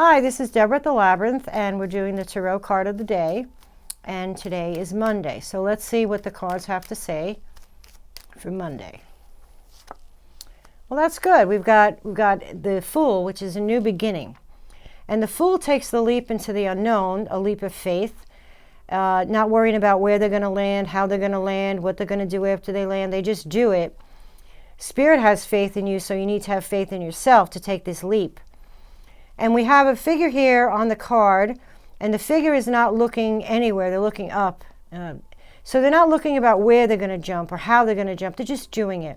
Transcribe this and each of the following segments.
Hi, this is Deborah at the Labyrinth, and we're doing the tarot card of the day. And today is Monday. So let's see what the cards have to say for Monday. Well, that's good. We've got the Fool, which is a new beginning. And the Fool takes the leap into the unknown, a leap of faith, not worrying about where they're going to land, how they're going to land, what they're going to do after they land. They just do it. Spirit has faith in you, so you need to have faith in yourself to take this leap. And we have a figure here on the card, and the figure is not looking anywhere. They're looking up. So they're not looking about where they're going to jump or how they're going to jump. They're just doing it.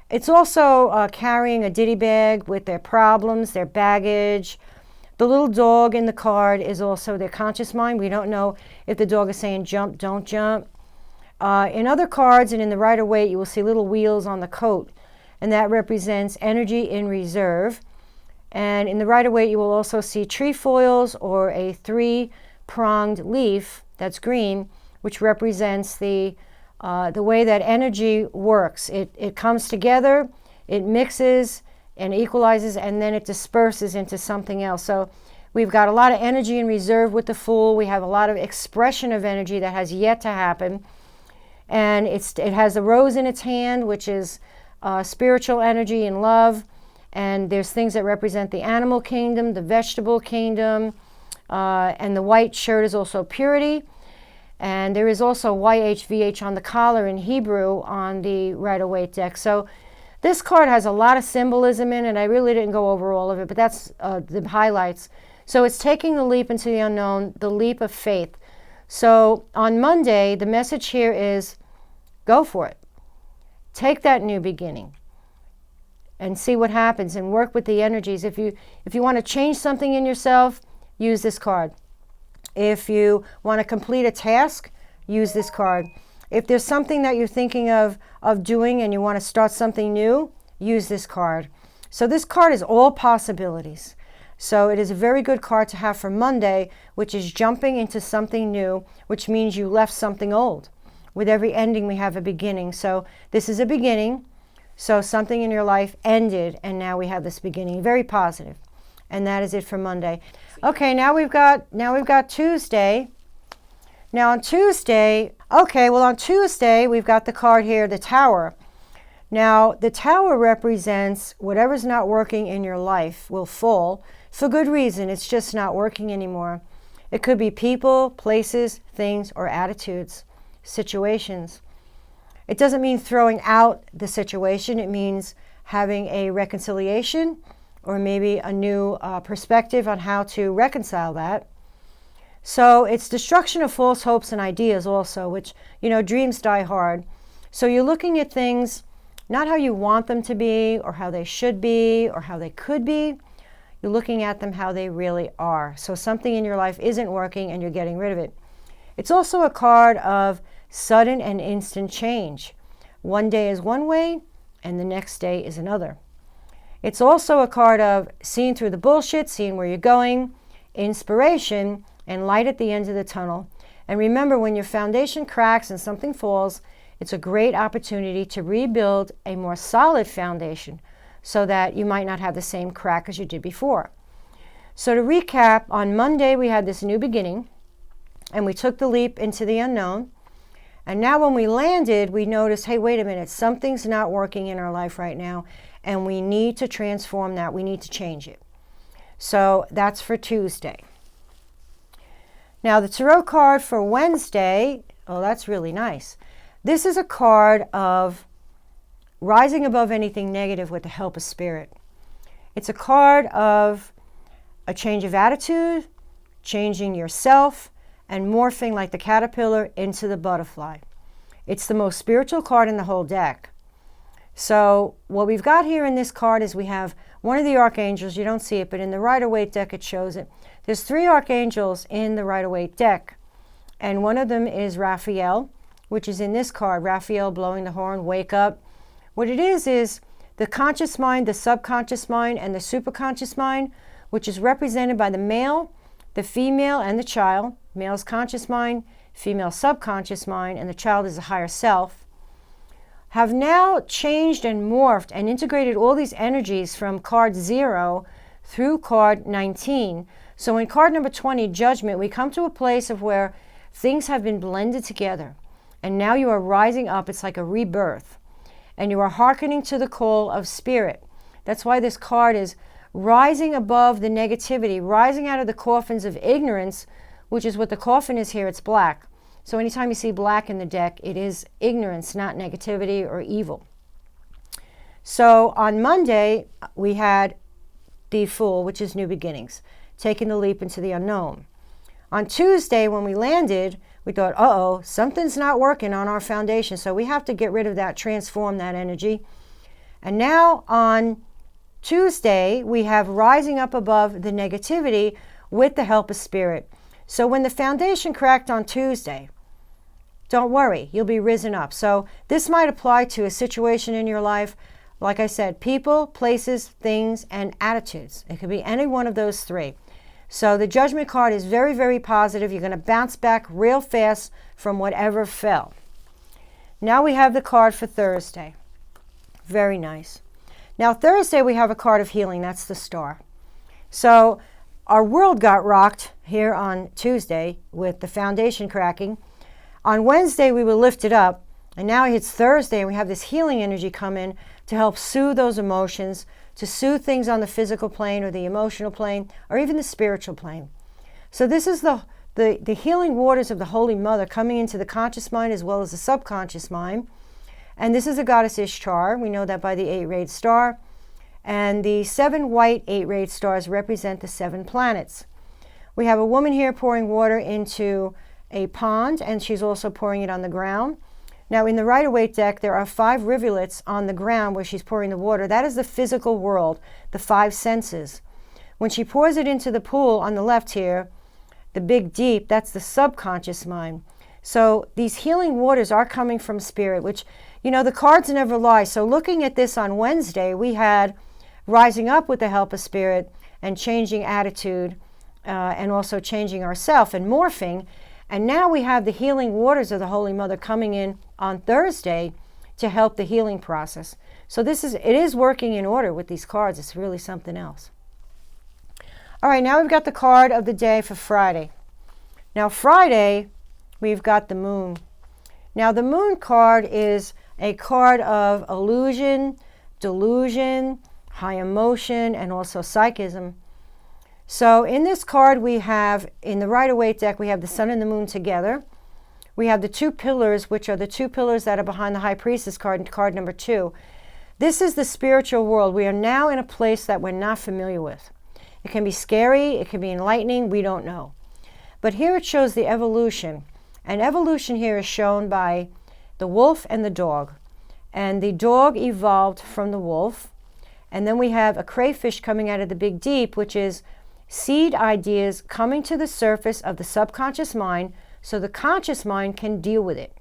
It's also carrying a ditty bag with their problems, their baggage. The little dog in the card is also their conscious mind. We don't know if the dog is saying jump, don't jump. In other cards and in the Rider-Waite, you will see little wheels on the coat, and that represents energy in reserve. And in the Rider-Waite, you will also see trefoils or a three-pronged leaf that's green, which represents the way that energy works. It comes together, it mixes and equalizes, and then it disperses into something else. So we've got a lot of energy in reserve with the Fool. We have a lot of expression of energy that has yet to happen. And it has a rose in its hand, which is spiritual energy and love. And there's things that represent the animal kingdom, the vegetable kingdom, and the white shirt is also purity. And there is also YHVH on the collar in Hebrew on the Rider-Waite deck. So this card has a lot of symbolism in it. I really didn't go over all of it, but that's the highlights. So it's taking the leap into the unknown, the leap of faith. So on Monday, the message here is go for it. Take that new beginning and see what happens and work with the energies. If you want to change something in yourself, use this card. If you want to complete a task, use this card. If there's something that you're thinking of doing and you want to start something new, use this card. So this card is all possibilities. So it is a very good card to have for Monday, which is jumping into something new, which means you left something old. With every ending, we have a beginning. So this is a beginning. So something in your life ended, and now we have this beginning. Very positive. And that is it for Monday. Okay, now we've got Tuesday. Now on Tuesday, on Tuesday, we've got the card here, the Tower. Now, the Tower represents whatever's not working in your life will fall for good reason. It's just not working anymore. It could be people, places, things, or attitudes, situations. It doesn't mean throwing out the situation. It means having a reconciliation or maybe a new perspective on how to reconcile that. So it's destruction of false hopes and ideas also, which, dreams die hard. So you're looking at things not how you want them to be or how they should be or how they could be. You're looking at them how they really are. So something in your life isn't working and you're getting rid of it. It's also a card of sudden and instant change. One day is one way and the next day is another. It's also a card of seeing through the bullshit, seeing where you're going, inspiration, and light at the end of the tunnel. And remember, when your foundation cracks and something falls, it's a great opportunity to rebuild a more solid foundation so that you might not have the same crack as you did before. So to recap, on Monday we had this new beginning and we took the leap into the unknown. And now when we landed, we noticed, hey, wait a minute, something's not working in our life right now and we need to transform that. We need to change it. So that's for Tuesday. Now the tarot card for Wednesday, oh, that's really nice. This is a card of rising above anything negative with the help of spirit. It's a card of a change of attitude, changing yourself, and morphing like the caterpillar into the butterfly. It's the most spiritual card in the whole deck. So what we've got here in this card is we have one of the archangels. You don't see it, but in the Rider-Waite deck it shows it. There's 3 archangels in the Rider-Waite deck, and one of them is Raphael, which is in this card. Raphael blowing the horn, wake up. What it is the conscious mind, the subconscious mind, and the superconscious mind, which is represented by the male, the female, and the child. Male's conscious mind, female subconscious mind, and the child is a higher self, have now changed and morphed and integrated all these energies from card 0 through card 19. So in card number 20, Judgment, we come to a place of where things have been blended together. And now you are rising up. It's like a rebirth. And you are hearkening to the call of spirit. That's why this card is rising above the negativity, rising out of the coffins of ignorance, which is what the coffin is here. It's black. So anytime you see black in the deck, it is ignorance, not negativity or evil. So on Monday, we had the Fool, which is new beginnings, taking the leap into the unknown. On Tuesday, when we landed, we thought, uh-oh, something's not working on our foundation. So we have to get rid of that, transform that energy. And now on Tuesday, we have rising up above the negativity with the help of spirit. So when the foundation cracked on Tuesday, don't worry, you'll be risen up. So this might apply to a situation in your life. Like I said, people, places, things, and attitudes. It could be any one of those three. So the Judgment card is very, very positive. You're going to bounce back real fast from whatever fell. Now we have the card for Thursday. Very nice. Now Thursday we have a card of healing. That's the Star. So our world got rocked here on Tuesday with the foundation cracking. On Wednesday we were lifted up. And now it's Thursday and we have this healing energy come in to help soothe those emotions, to soothe things on the physical plane or the emotional plane or even the spiritual plane. So this is the healing waters of the Holy Mother coming into the conscious mind as well as the subconscious mind. And this is the goddess Ishtar. We know that by the 8-rayed star. And the 7 white 8-rayed stars represent the 7 planets. We have a woman here pouring water into a pond, and she's also pouring it on the ground. Now in the Rider-Waite deck, there are 5 rivulets on the ground where she's pouring the water. That is the physical world, the 5 senses. When she pours it into the pool on the left here, the big deep, that's the subconscious mind. So these healing waters are coming from spirit, which, you know, the cards never lie. So looking at this on Wednesday, we had rising up with the help of spirit and changing attitude and also changing ourselves and morphing. And now we have the healing waters of the Holy Mother coming in on Thursday to help the healing process. So it is working in order with these cards. It's really something else. All right, now we've got the card of the day for Friday. Now Friday, we've got the Moon. Now the Moon card is a card of illusion, delusion, high emotion, and also psychism. So in this card we have, in the Rider-Waite deck, we have the Sun and the Moon together. We have the 2 pillars, which are the 2 pillars that are behind the High Priestess card, card number 2. This is the spiritual world. We are now in a place that we're not familiar with. It can be scary, it can be enlightening, we don't know. But here it shows the evolution. And evolution here is shown by the wolf and the dog. And the dog evolved from the wolf. And then we have a crayfish coming out of the big deep, which is seed ideas coming to the surface of the subconscious mind so the conscious mind can deal with it.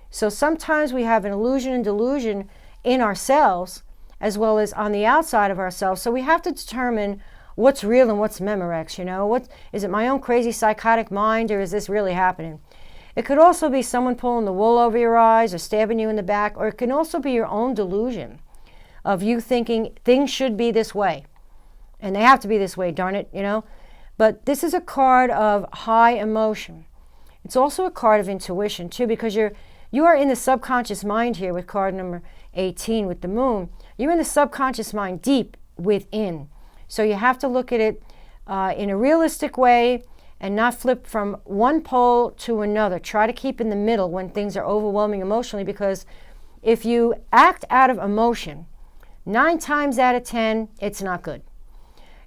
So sometimes we have an illusion and delusion in ourselves as well as on the outside of ourselves. So we have to determine what's real and what's Memorex, you know. What is it, my own crazy psychotic mind, or is this really happening? It could also be someone pulling the wool over your eyes or stabbing you in the back, or it can also be your own delusion of you thinking things should be this way. And they have to be this way, darn it, you know. But this is a card of high emotion. It's also a card of intuition, too, because you are in the subconscious mind here with card number 18 with the Moon. You're in the subconscious mind deep within. So you have to look at it in a realistic way and not flip from one pole to another. Try to keep in the middle when things are overwhelming emotionally, because if you act out of emotion, 9 times out of 10, it's not good.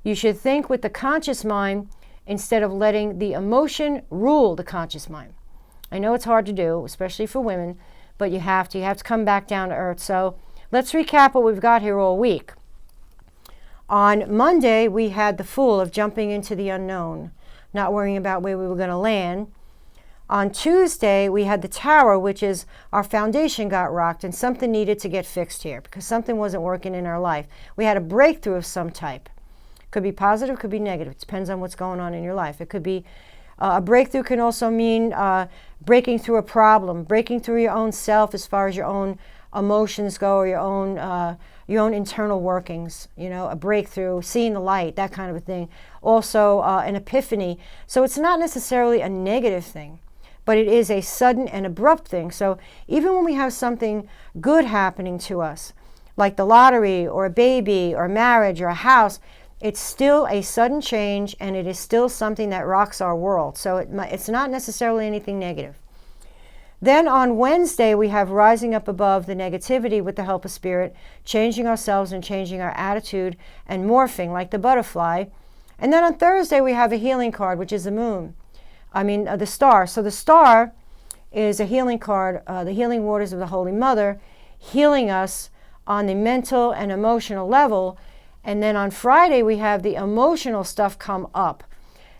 You should think with the conscious mind instead of letting the emotion rule the conscious mind. I know it's hard to do, especially for women, but you have to come back down to earth. So let's recap what we've got here all week. On Monday, we had the Fool of jumping into the unknown, not worrying about where we were going to land. On Tuesday, we had the Tower, which is our foundation got rocked and something needed to get fixed here because something wasn't working in our life. We had a breakthrough of some type. Could be positive, could be negative. It depends on what's going on in your life. It could be a breakthrough can also mean breaking through a problem, breaking through your own self as far as your own emotions go, or your own your own internal workings, you know, a breakthrough, seeing the light, that kind of a thing. Also, an epiphany. So it's not necessarily a negative thing, but it is a sudden and abrupt thing. So even when we have something good happening to us, like the lottery or a baby or marriage or a house, it's still a sudden change, and it is still something that rocks our world. So it's not necessarily anything negative. Then on Wednesday, we have rising up above the negativity with the help of spirit, changing ourselves and changing our attitude and morphing like the butterfly. And then on Thursday, we have a healing card, which is the moon. The star. So the star is a healing card, the healing waters of the Holy Mother, healing us on the mental and emotional level. And then on Friday, we have the emotional stuff come up.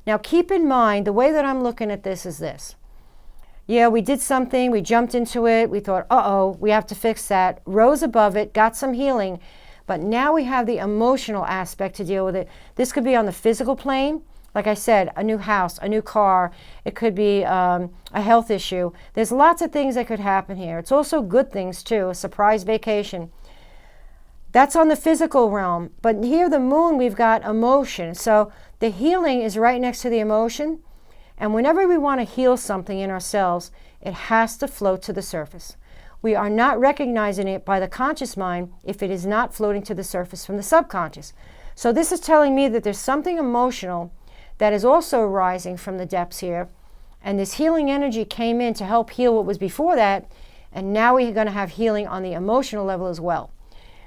Now keep in mind, the way that I'm looking at this is this. Yeah, we did something, we jumped into it, we thought, uh-oh, we have to fix that, rose above it, got some healing, but now we have the emotional aspect to deal with it. This could be on the physical plane, like I said, a new house, a new car, it could be a health issue. There's lots of things that could happen here. It's also good things too, a surprise vacation. That's on the physical realm, but here the moon, we've got emotion. So the healing is right next to the emotion. And whenever we want to heal something in ourselves, it has to float to the surface. We are not recognizing it by the conscious mind if it is not floating to the surface from the subconscious. So this is telling me that there's something emotional that is also rising from the depths here. And this healing energy came in to help heal what was before that. And now we're going to have healing on the emotional level as well.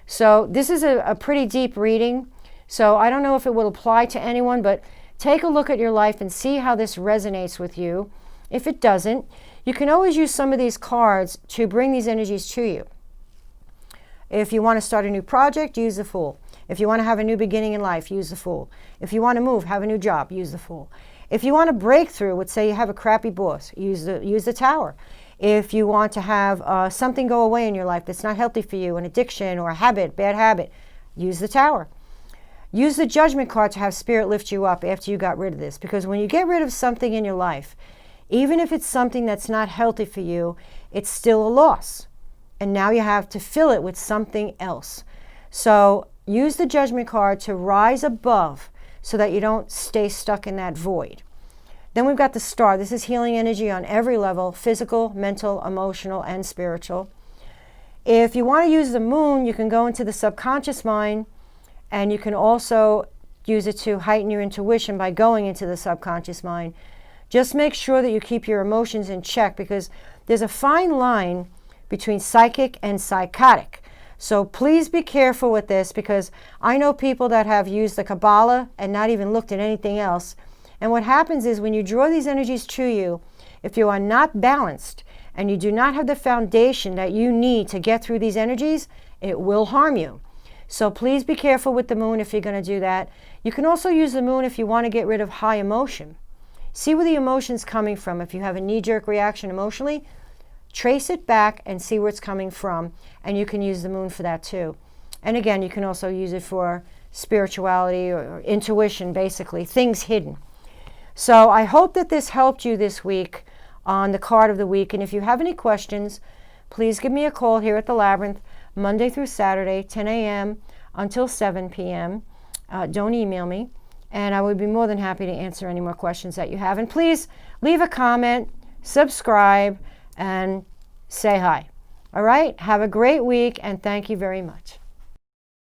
So this is a pretty deep reading. So I don't know if it will apply to anyone, but take a look at your life and see how this resonates with you. If it doesn't, you can always use some of these cards to bring these energies to you. If you want to start a new project, use the Fool. If you want to have a new beginning in life, use the Fool. If you want to move, have a new job, use the Fool. If you want a breakthrough, let's say you have a crappy boss, use the Tower. If you want to have something go away in your life that's not healthy for you, an addiction or a habit, bad habit, use the Tower. Use the Judgment card to have Spirit lift you up after you got rid of this. Because when you get rid of something in your life, even if it's something that's not healthy for you, it's still a loss. And now you have to fill it with something else. So use the Judgment card to rise above so that you don't stay stuck in that void. Then we've got the Star. This is healing energy on every level, physical, mental, emotional, and spiritual. If you want to use the Moon, you can go into the subconscious mind. And you can also use it to heighten your intuition by going into the subconscious mind. Just make sure that you keep your emotions in check, because there's a fine line between psychic and psychotic. So please be careful with this, because I know people that have used the Kabbalah and not even looked at anything else. And what happens is when you draw these energies to you, if you are not balanced and you do not have the foundation that you need to get through these energies, it will harm you. So please be careful with the Moon if you're going to do that. You can also use the Moon if you want to get rid of high emotion. See where the emotion's coming from. If you have a knee-jerk reaction emotionally, trace it back and see where it's coming from. And you can use the Moon for that too. And again, you can also use it for spirituality or intuition, basically, things hidden. So I hope that this helped you this week on the card of the week. And if you have any questions, please give me a call here at the Labyrinth, Monday through Saturday, 10 a.m. until 7 p.m. Don't email me, and I would be more than happy to answer any more questions that you have. And please leave a comment, subscribe, and say hi. All right? Have a great week, and thank you very much.